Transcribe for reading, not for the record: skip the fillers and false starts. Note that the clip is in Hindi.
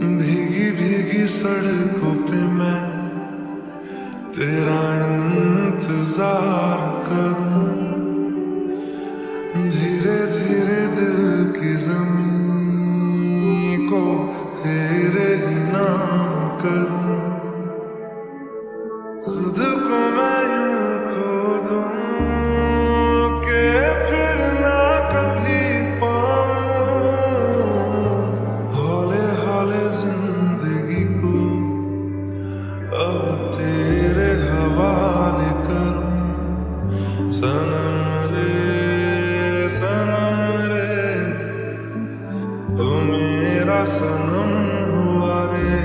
भीगी भीगी सड़कों पे मैं तेरा इंतजार करूं, धीरे धीरे दिल की जमीन को तेरे ही नाम करूं। खुद को मैं यूं खो दूं कि फिर ना कभी पाऊं, हौले हौले जिंदगी को अब तेरे हवाले करूं। सनम रे तू मेरा सनम हुआ रे।